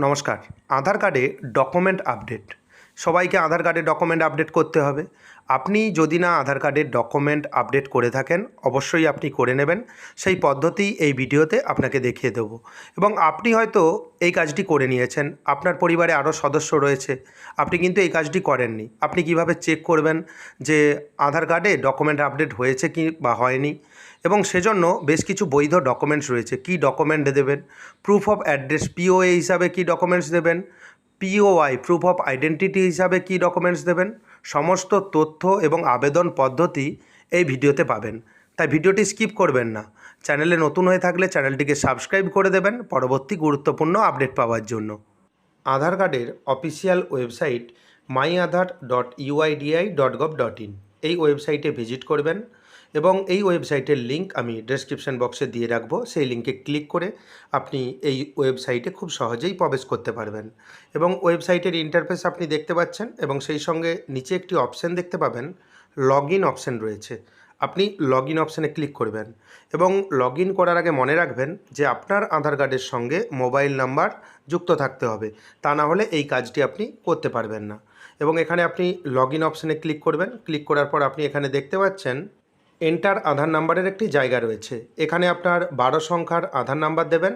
নমস্কার। আধার কার্ডে document update. সবাইকে আধার কার্ডে ডকুমেন্ট আপডেট করতে হবে। আপনি যদি না আধার কার্ডের ডকুমেন্ট আপডেট করে থাকেন, অবশ্যই আপনি করে নেবেন। সেই পদ্ধতি এই ভিডিওতে আপনাকে দেখিয়ে দেবো। এবং আপনি হয়তো এই কাজটি করে নিয়েছেন, আপনার পরিবারে আরও সদস্য রয়েছে, আপনি কিন্তু এই কাজটি করেননি। আপনি কিভাবে চেক করবেন যে আধার কার্ডে ডকুমেন্ট আপডেট হয়েছে কি বা হয়নি? এবং সেজন্য বেশ কিছু বৈধ ডকুমেন্টস রয়েছে। কী ডকুমেন্ট দেবেন? প্রুফ অফ অ্যাড্রেস পিওএ হিসাবে কী ডকুমেন্টস দেবেন? পিওআই প্রুফ অফ আইডেন্টিটি হিসাবে কী ডকুমেন্টস দেবেন? সমস্ত তথ্য এবং আবেদন পদ্ধতি এই ভিডিওতে পাবেন। তাই ভিডিওটি স্কিপ করবেন না। চ্যানেলে নতুন হয়ে থাকলে চ্যানেলটিকে সাবস্ক্রাইব করে দেবেন পরবর্তী গুরুত্বপূর্ণ আপডেট পাওয়ার জন্য। আধার কার্ডের অফিসিয়াল ওয়েবসাইট myaadhar.uidi.gov.in এই ওয়েবসাইটে ভিজিট করবেন এবং এই ওয়েবসাইটের লিঙ্ক আমি ডেসক্রিপশন বক্সে দিয়ে রাখবো। সেই লিঙ্কে ক্লিক করে আপনি এই ওয়েবসাইটে খুব সহজেই প্রবেশ করতে পারবেন এবং ওয়েবসাইটের ইন্টারফেস আপনি দেখতে পাচ্ছেন এবং সেই সঙ্গে নিচে একটি অপশান দেখতে পাবেন, লগ ইন অপশান রয়েছে। আপনি লগ ইন অপশানে ক্লিক করবেন এবং লগ ইন করার আগে মনে রাখবেন যে আপনার আধার কার্ডের সঙ্গে মোবাইল নাম্বার যুক্ত থাকতে হবে, তা না হলে এই কাজটি আপনি করতে পারবেন না। এবং এখানে আপনি লগ ইন অপশানে ক্লিক করবেন। ক্লিক করার পর আপনি এখানে দেখতে পাচ্ছেন এন্টার আধার নাম্বারের একটি জায়গা রয়েছে। এখানে আপনার 12 সংখ্যার আধার নাম্বার দেবেন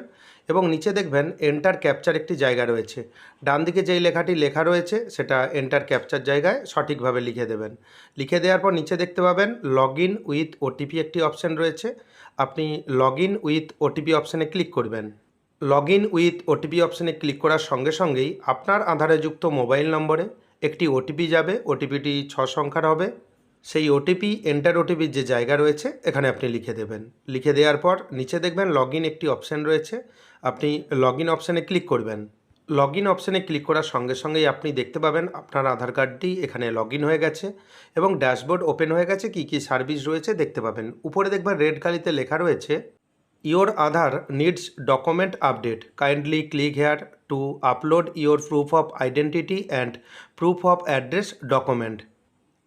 এবং নিচে দেখবেন এন্টার ক্যাপচার একটি জায়গা রয়েছে। ডান দিকে যেই লেখাটি লেখা রয়েছে সেটা এন্টার ক্যাপচার জায়গায় সঠিকভাবে লিখে দেবেন। লিখে দেওয়ার পর নিচে দেখতে পাবেন লগ ইন উইথ ওটিপি একটি অপশান রয়েছে। আপনি লগ ইন উইথ ওটিপি অপশানে ক্লিক করবেন। লগ ইন উইথ ওটিপি অপশানে ক্লিক করার সঙ্গে সঙ্গেই আপনার আধারে যুক্ত মোবাইল নম্বরে একটি ওটিপি যাবে। ওটিপিটি 6 সংখ্যার হবে। সেই ওটিপি এন্টার ওটিপির যে জায়গা রয়েছে এখানে আপনি লিখে দেবেন। লিখে দেওয়ার পর নিচে দেখবেন লগ ইন একটি অপশান রয়েছে। আপনি লগ ইন অপশানে ক্লিক করবেন। লগ ইন অপশানে ক্লিক করার সঙ্গে সঙ্গেই আপনি দেখতে পাবেন আপনার আধার কার্ডটি এখানে লগ ইন হয়ে গেছে এবং ড্যাশবোর্ড ওপেন হয়ে গেছে। কী কী সার্ভিস রয়েছে দেখতে পাবেন। উপরে দেখবেন রেড কালিতে লেখা রয়েছে Your Aadhaar needs document update. Kindly click here to upload your proof of identity and proof of address document.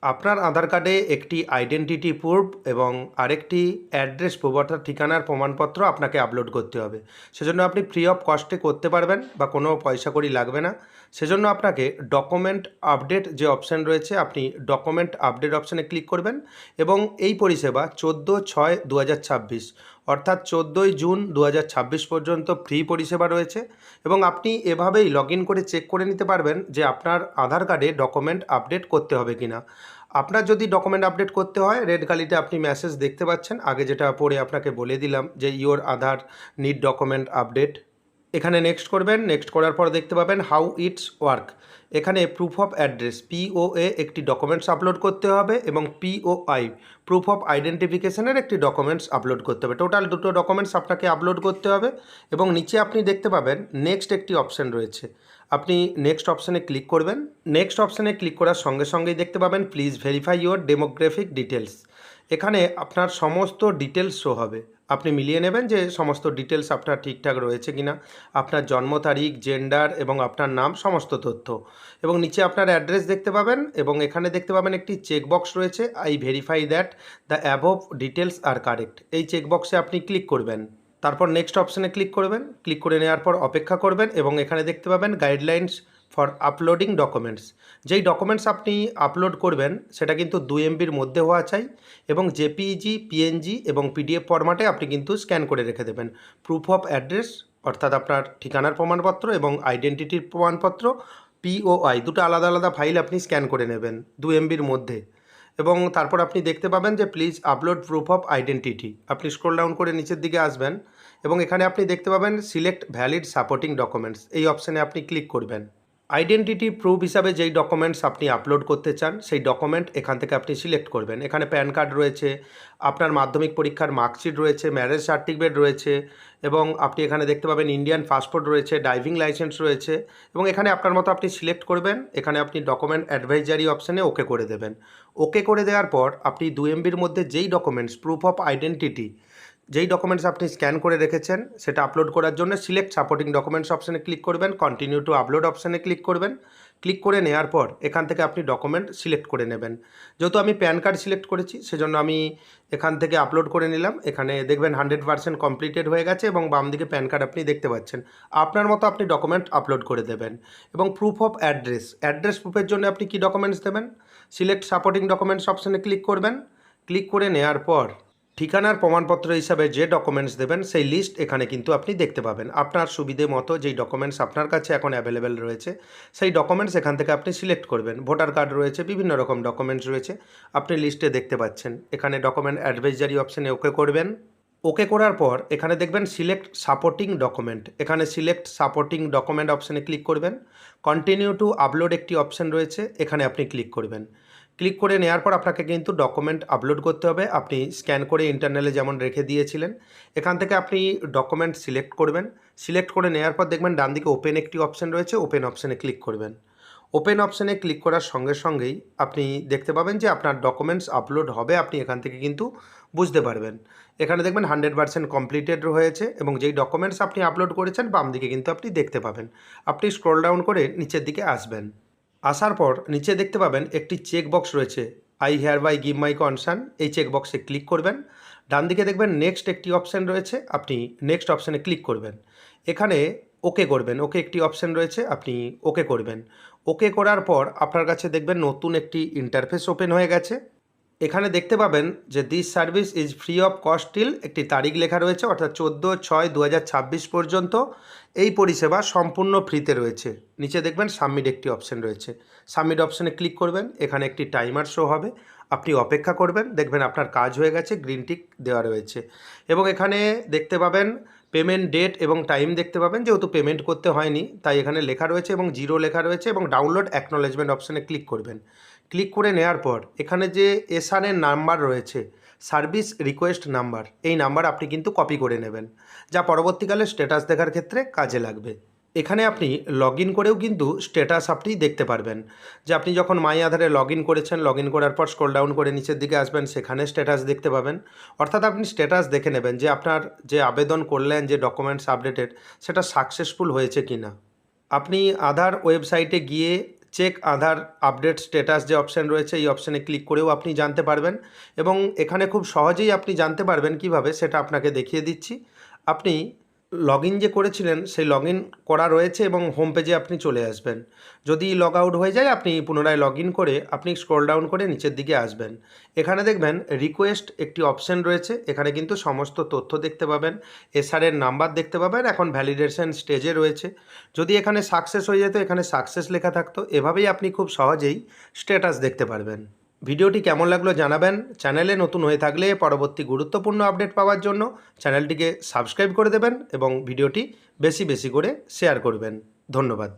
আপনার আধার কার্ডে একটি আইডেন্টিটি প্রুফ এবং আরেকটি অ্যাড্রেস প্রুফ অর্থাৎ ঠিকানার প্রমাণপত্র আপনাকে আপলোড করতে হবে। সেজন্য আপনি ফ্রি অফ কস্টে করতে পারবেন বা কোনো পয়সা কড়ি লাগবে না। সেজন্য আপনাকে ডকুমেন্ট আপডেট যে অপশান রয়েছে আপনি ডকুমেন্ট আপডেট অপশানে ক্লিক করবেন এবং এই পরিষেবা 14/6/2026 অর্থাৎ 14ই জুন 2026 পর্যন্ত ফ্রি পরিষেবা রয়েছে এবং আপনি এভাবেই লগ ইন করে চেক করে নিতে পারবেন যে আপনার আধার কার্ডে ডকুমেন্ট আপডেট করতে হবে কিনা। আপনার যদি ডকুমেন্ট আপডেট করতে হয় রেড কালিতে আপনি মেসেজ দেখতে পাচ্ছেন, আগে যেটা পড়ে আপনাকে বলে দিলাম যে your Aadhaar need document update. এখানে নেক্সট করবেন। নেক্সট করার পর দেখতে পাবেন হাউ ইটস ওয়ার্ক। এখানে প্রুফ অফ অ্যাড্রেস পিওএ একটি ডকুমেন্টস আপলোড করতে হবে এবং পিওআই প্রুফ অফ আইডেন্টিফিকেশনের একটি ডকুমেন্টস আপলোড করতে হবে। টোটাল দুটো ডকুমেন্টস আপনাকে আপলোড করতে হবে এবং নিচে আপনি দেখতে পাবেন নেক্সট একটি অপশান রয়েছে। আপনি নেক্সট অপশানে ক্লিক করবেন। নেক্সট অপশানে ক্লিক করার সঙ্গে সঙ্গেই দেখতে পাবেন please verify your demographic details. এখানে আপনার সমস্ত ডিটেলস শো হবে। আপনি মিলিয়ে নেবেন যে সমস্ত ডিটেলস আপনার ঠিকঠাক রয়েছে কিনা, আপনার জন্ম তারিখ, জেন্ডার এবং আপনার নাম, সমস্ত তথ্য। এবং নিচে আপনার অ্যাড্রেস দেখতে পাবেন এবং এখানে দেখতে পাবেন একটি চেকবক্স রয়েছে I verify that the above details are correct. এই চেকবক্সে আপনি ক্লিক করবেন। তারপর নেক্সট অপশানে ক্লিক করবেন। ক্লিক করে নেওয়ার পর অপেক্ষা করবেন এবং এখানে দেখতে পাবেন গাইডলাইন্স ফর আপলোডিং ডকুমেন্টস। যেই ডকুমেন্টস আপনি আপলোড করবেন সেটা কিন্তু 2 MBর মধ্যে হওয়া চাই এবং জেপিইজি, পিএনজি এবং পিডিএফ ফরম্যাটে আপনি কিন্তু স্ক্যান করে রেখে দেবেন। প্রুফ অফ অ্যাড্রেস অর্থাৎ আপনার ঠিকানার প্রমাণপত্র এবং আইডেন্টিটির প্রমাণপত্র পিওআই দুটো আলাদা আলাদা ফাইল আপনি স্ক্যান করে নেবেন 2 MBর মধ্যে। এবং তারপর আপনি দেখতে পাবেন যে please upload proof of identity. আপনি স্ক্রল ডাউন করে নিচের দিকে আসবেন এবং এখানে আপনি দেখতে পাবেন সিলেক্ট ভ্যালিড সাপোর্টিং ডকুমেন্টস। এই অপশানে আপনি ক্লিক করবেন। আইডেন্টিটি প্রুফ হিসাবে যেই ডকুমেন্টস আপনি আপলোড করতে চান সেই ডকুমেন্ট এখান থেকে আপনি সিলেক্ট করবেন। এখানে প্যান কার্ড রয়েছে, আপনার মাধ্যমিক পরীক্ষার মার্কশিট রয়েছে, ম্যারেজ সার্টিফিকেট রয়েছে এবং আপনি এখানে দেখতে পাবেন ইন্ডিয়ান পাসপোর্ট রয়েছে, ড্রাইভিং লাইসেন্স রয়েছে এবং এখানে আপনার মতো আপনি সিলেক্ট করবেন। এখানে আপনি ডকুমেন্ট অ্যাডভাইজারি অপশানে ওকে করে দেবেন। ওকে করে দেওয়ার পর আপনি 2 MBর মধ্যে যেই ডকুমেন্টস প্রুফ অফ আইডেন্টিটি যেই ডকুমেন্টস আপনি স্ক্যান করে রেখেছেন সেটা আপলোড করার জন্য সিলেক্ট সাপোর্টিং ডকুমেন্টস অপশানে ক্লিক করবেন, কন্টিনিউ টু আপলোড অপশানে ক্লিক করবেন। ক্লিক করে নেওয়ার পর এখান থেকে আপনি ডকুমেন্ট সিলেক্ট করে নেবেন। যেহেতু আমি প্যান কার্ড সিলেক্ট করেছি সেজন্য আমি এখান থেকে আপলোড করে নিলাম। এখানে দেখবেন 100% কমপ্লিটেড হয়ে গেছে এবং বাম দিকে প্যান কার্ড আপনি দেখতে পাচ্ছেন। আপনার মতো আপনি ডকুমেন্ট আপলোড করে দেবেন। এবং প্রুফ অফ অ্যাড্রেস প্রুফের জন্য আপনি কী ডকুমেন্টস দেবেন, সিলেক্ট সাপোর্টিং ডকুমেন্টস অপশানে ক্লিক করবেন। ক্লিক করে নেওয়ার পর ঠিকানার প্রমাণপত্র হিসাবে যে ডকুমেন্টস দেবেন সেই লিস্ট এখানে কিন্তু আপনি দেখতে পাবেন। আপনার সুবিধে মতো যেই ডকুমেন্টস আপনার কাছে এখন অ্যাভেলেবেল রয়েছে সেই ডকুমেন্টস এখান থেকে আপনি সিলেক্ট করবেন। ভোটার কার্ড রয়েছে, বিভিন্ন রকম ডকুমেন্টস রয়েছে, আপনি লিস্টে দেখতে পাচ্ছেন। এখানে ডকুমেন্ট অ্যাডভাইজারি অপশানে ওকে করবেন। ওকে করার পর এখানে দেখবেন সিলেক্ট সাপোর্টিং ডকুমেন্ট, এখানে সিলেক্ট সাপোর্টিং ডকুমেন্ট অপশানে ক্লিক করবেন। কন্টিনিউ টু আপলোড একটি অপশান রয়েছে, এখানে আপনি ক্লিক করবেন। ক্লিক করে নেওয়ার পর আপনাকে কিন্তু ডকুমেন্ট আপলোড করতে হবে। আপনি স্ক্যান করে ইন্টারনালে যেমন রেখে দিয়েছিলেন, এখান থেকে আপনি ডকুমেন্ট সিলেক্ট করবেন। সিলেক্ট করে নেওয়ার পর দেখবেন ডান দিকে ওপেন একটি অপশান রয়েছে, ওপেন অপশানে ক্লিক করবেন। ওপেন অপশানে ক্লিক করার সঙ্গে সঙ্গেই আপনি দেখতে পাবেন যে আপনার ডকুমেন্টস আপলোড হবে, আপনি এখান থেকে কিন্তু বুঝতে পারবেন। এখানে দেখবেন 100% কমপ্লিটেড হয়েছে এবং যেই ডকুমেন্টস আপনি আপলোড করেছেন বাম দিকে কিন্তু আপনি দেখতে পাবেন। আপনি স্ক্রল ডাউন করে নিচের দিকে আসবেন। আসার পর নিচে দেখতে পাবেন একটি চেক বক্স রয়েছে, I hereby give my concern, এই চেক বক্সে ক্লিক করবেন। ডান দিকে দেখবেন নেক্সট একটি অপশান রয়েছে, আপনি নেক্সট অপশানে ক্লিক করবেন। এখানে ওকে করবেন, ওকে একটি অপশান রয়েছে, আপনি ওকে করবেন। ওকে করার পর আপনার কাছে দেখবেন নতুন একটি ইন্টারফেস ওপেন হয়ে গেছে। এখানে দেখতে পাবেন যে this service is free of cost till একটি তারিখ লেখা রয়েছে, অর্থাৎ 14/6/2026 পর্যন্ত এই পরিষেবা সম্পূর্ণ ফ্রিতে রয়েছে। নিচে দেখবেন সাবমিট একটি অপশান রয়েছে, সাবমিট অপশানে ক্লিক করবেন। এখানে একটি টাইমার শো হবে, আপনি অপেক্ষা করবেন, দেখবেন আপনার কাজ হয়ে গেছে, গ্রিন টিক দেওয়া রয়েছে। এবং এখানে দেখতে পাবেন পেমেন্ট ডেট এবং টাইম দেখতে পাবেন, যেহেতু পেমেন্ট করতে হয়নি তাই এখানে লেখা রয়েছে এবং 0 লেখা রয়েছে। এবং ডাউনলোড অ্যাকনোলেজমেন্ট অপশানে ক্লিক করবেন। ক্লিক করে নেওয়ার পর এখানে যে এসআরএর নাম্বার রয়েছে, সার্ভিস রিকোয়েস্ট নাম্বার, এই নাম্বার আপনি কিন্তু কপি করে নেবেন, যা পরবর্তীকালে স্ট্যাটাস দেখার ক্ষেত্রে কাজে লাগবে। এখানে আপনি লগ ইন করেও কিন্তু স্ট্যাটাস আপনি দেখতে পারবেন, যে আপনি যখন মাই আধারে লগ ইন করেছেন, লগ ইন করার পর স্ক্রল ডাউন করে নিচের দিকে আসবেন, সেখানে স্ট্যাটাস দেখতে পাবেন। অর্থাৎ আপনি স্ট্যাটাস দেখে নেবেন যে আপনার যে আবেদন করলেন, যে ডকুমেন্টস আপডেটেড, সেটা সাকসেসফুল হয়েছে কি না। আপনি আধার ওয়েবসাইটে গিয়ে চেক আধার আপডেট স্ট্যাটাস যে অপশান রয়েছে এই অপশানে ক্লিক করেও আপনি জানতে পারবেন। এবং এখানে খুব সহজেই আপনি জানতে পারবেন কিভাবে, সেটা আপনাকে দেখিয়ে দিচ্ছি। আপনি লগ ইন যে করেছিলেন সেই লগ ইন করা রয়েছে এবং হোম পেজে আপনি চলে আসবেন। যদি লগ আউট হয়ে যায় আপনি পুনরায় লগ ইন করে আপনি স্ক্রল ডাউন করে নিচের দিকে আসবেন। এখানে দেখবেন রিকোয়েস্ট একটি অপশান রয়েছে, এখানে কিন্তু সমস্ত তথ্য দেখতে পাবেন, এসআরের নাম্বার দেখতে পাবেন, এখন ভ্যালিডেশন স্টেজে রয়েছে। যদি এখানে সাকসেস হয়ে যেত, এখানে সাকসেস লেখা থাকতো। এভাবেই আপনি খুব সহজেই স্ট্যাটাস দেখতে পারবেন। ভিডিওটি কেমন লাগলো জানাবেন। চ্যানেলে নতুন হয়ে থাকলে পরবর্তী গুরুত্বপূর্ণ আপডেট পাওয়ার জন্য চ্যানেলটিকে সাবস্ক্রাইব করে দেবেন এবং ভিডিওটি বেশি বেশি করে শেয়ার করবেন। ধন্যবাদ।